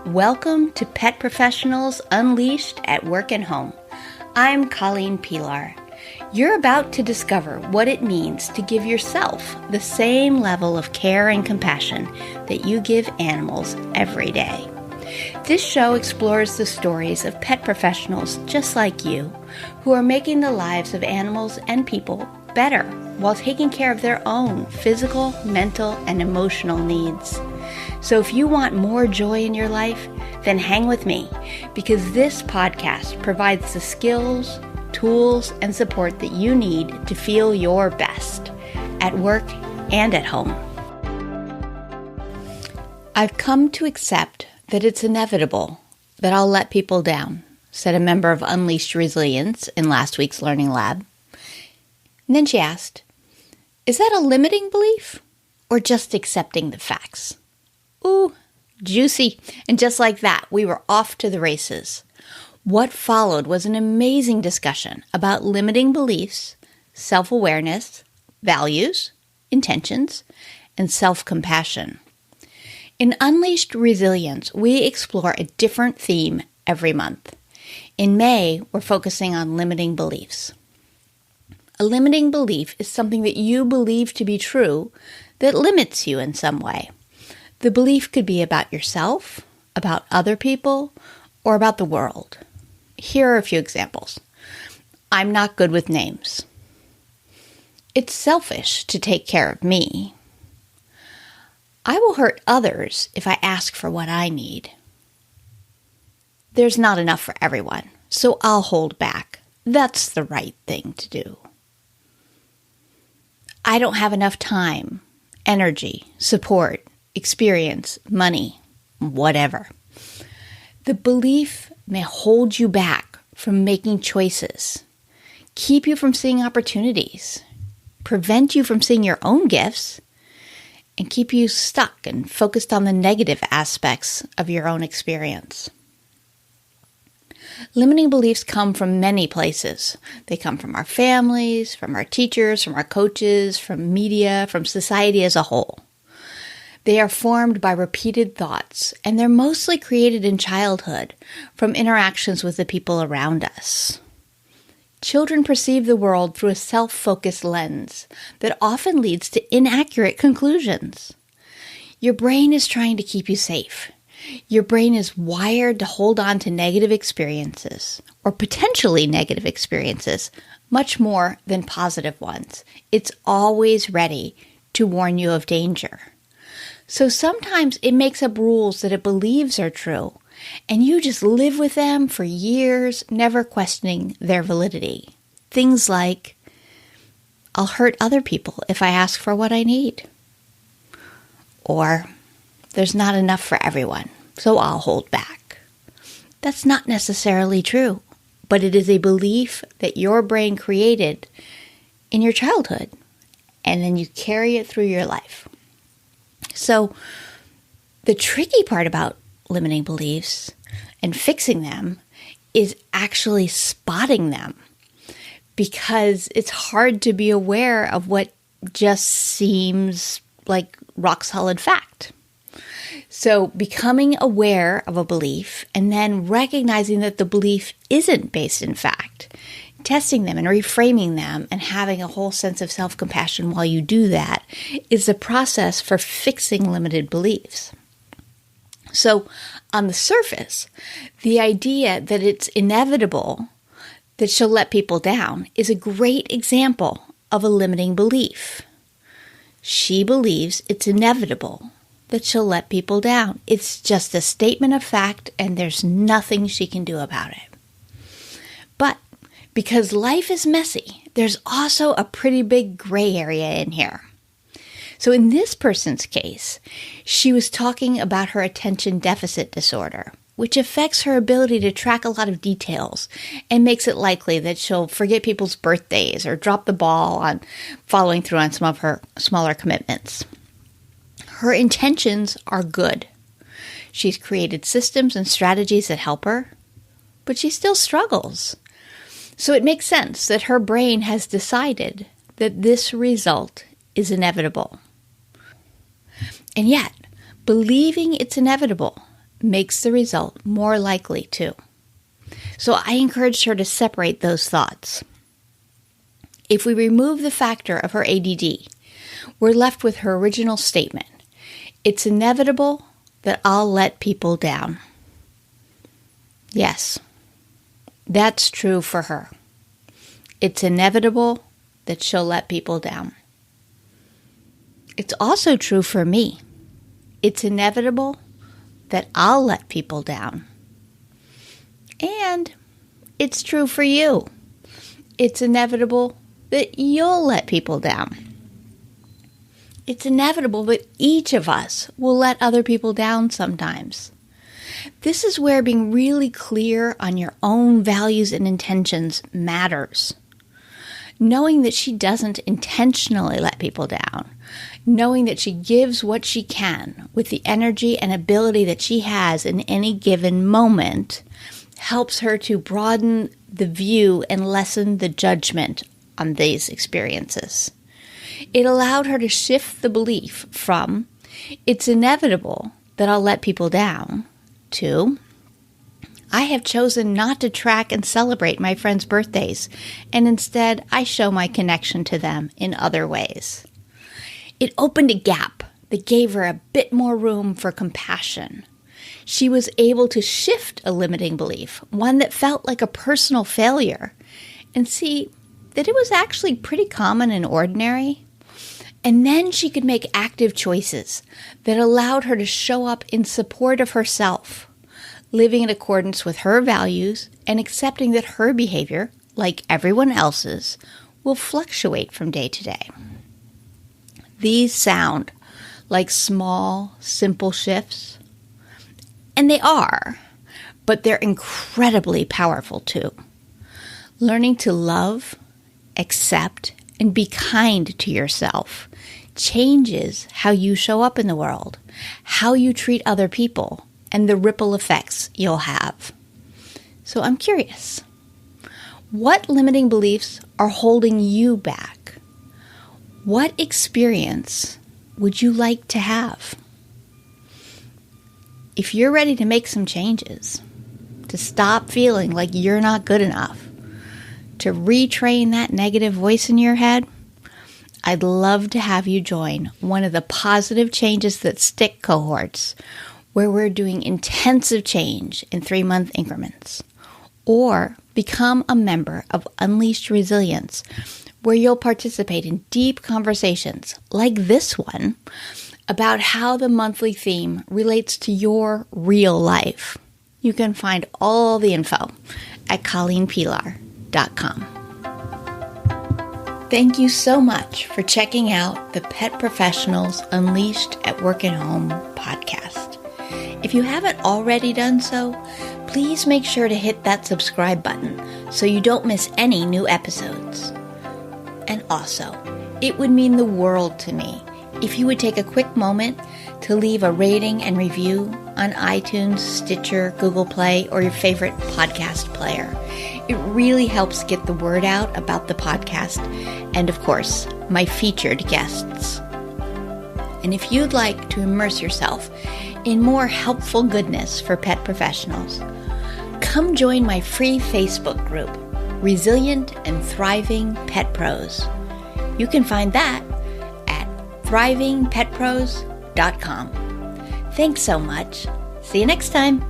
Welcome to Pet Professionals Unleashed at Work and Home. I'm Colleen Pilar. You're about to discover what it means to give yourself the same level of care and compassion that you give animals every day. This show explores the stories of pet professionals just like you who are making the lives of animals and people better while taking care of their own physical, mental, and emotional needs. So if you want more joy in your life, then hang with me because this podcast provides the skills, tools, and support that you need to feel your best at work and at home. I've come to accept that it's inevitable that I'll let people down, said a member of Unleashed Resilience in last week's Learning Lab. And then she asked, is that a limiting belief or just accepting the facts? Ooh, juicy. And just like that, we were off to the races. What followed was an amazing discussion about limiting beliefs, self-awareness, values, intentions, and self-compassion. In Unleashed Resilience, we explore a different theme every month. In May, we're focusing on limiting beliefs. A limiting belief is something that you believe to be true that limits you in some way. The belief could be about yourself, about other people, or about the world. Here are a few examples. I'm not good with names. It's selfish to take care of me. I will hurt others if I ask for what I need. There's not enough for everyone, so I'll hold back. That's the right thing to do. I don't have enough time, energy, support, experience, money, whatever. The belief may hold you back from making choices, keep you from seeing opportunities, prevent you from seeing your own gifts, and keep you stuck and focused on the negative aspects of your own experience. Limiting beliefs come from many places. They come from our families, from our teachers, from our coaches, from media, from society as a whole. They are formed by repeated thoughts, and they're mostly created in childhood from interactions with the people around us. Children perceive the world through a self-focused lens that often leads to inaccurate conclusions. Your brain is trying to keep you safe. Your brain is wired to hold on to negative experiences, or potentially negative experiences, much more than positive ones. It's always ready to warn you of danger. So sometimes it makes up rules that it believes are true, and you just live with them for years, never questioning their validity. Things like, I'll hurt other people if I ask for what I need. Or, there's not enough for everyone, so I'll hold back. That's not necessarily true, but it is a belief that your brain created in your childhood, and then you carry it through your life. So the tricky part about limiting beliefs and fixing them is actually spotting them, because it's hard to be aware of what just seems like rock solid fact. So becoming aware of a belief and then recognizing that the belief isn't based in fact, testing them and reframing them and having a whole sense of self-compassion while you do that is the process for fixing limited beliefs. So on the surface, the idea that it's inevitable that she'll let people down is a great example of a limiting belief. She believes it's inevitable that she'll let people down. It's just a statement of fact, and there's nothing she can do about it. But because life is messy, there's also a pretty big gray area in here. So in this person's case, she was talking about her attention deficit disorder, which affects her ability to track a lot of details and makes it likely that she'll forget people's birthdays or drop the ball on following through on some of her smaller commitments. Her intentions are good. She's created systems and strategies that help her, but she still struggles. So it makes sense that her brain has decided that this result is inevitable. And yet, believing it's inevitable makes the result more likely too. So I encouraged her to separate those thoughts. If we remove the factor of her ADD, we're left with her original statement. It's inevitable that I'll let people down. Yes, that's true for her. It's inevitable that she'll let people down. It's also true for me. It's inevitable that I'll let people down. And it's true for you. It's inevitable that you'll let people down. It's inevitable that each of us will let other people down sometimes. This is where being really clear on your own values and intentions matters. Knowing that she doesn't intentionally let people down, knowing that she gives what she can with the energy and ability that she has in any given moment, helps her to broaden the view and lessen the judgment on these experiences. It allowed her to shift the belief from, it's inevitable that I'll let people down, to, I have chosen not to track and celebrate my friends' birthdays, and instead I show my connection to them in other ways. It opened a gap that gave her a bit more room for compassion. She was able to shift a limiting belief, one that felt like a personal failure, and see that it was actually pretty common and ordinary. And then she could make active choices that allowed her to show up in support of herself, living in accordance with her values and accepting that her behavior, like everyone else's, will fluctuate from day to day. These sound like small, simple shifts, and they are, but they're incredibly powerful too. Learning to love, accept, and be kind to yourself changes how you show up in the world, how you treat other people, and the ripple effects you'll have. So I'm curious, what limiting beliefs are holding you back? What experience would you like to have? If you're ready to make some changes, to stop feeling like you're not good enough, to retrain that negative voice in your head, I'd love to have you join one of the Positive Changes That Stick cohorts, where we're doing intensive change in 3-month increments. Or become a member of Unleashed Resilience, where you'll participate in deep conversations like this one about how the monthly theme relates to your real life. You can find all the info at colleenpelar.com. Thank you so much for checking out the Pet Professionals Unleashed at Work and Home podcast. If you haven't already done so, please make sure to hit that subscribe button so you don't miss any new episodes. And also, it would mean the world to me if you would take a quick moment to leave a rating and review on iTunes, Stitcher, Google Play, or your favorite podcast player. It really helps get the word out about the podcast and, of course, my featured guests. And if you'd like to immerse yourself in more helpful goodness for pet professionals, come join my free Facebook group, Resilient and Thriving Pet Pros. You can find that at thrivingpetpros.com. Thanks so much. See you next time.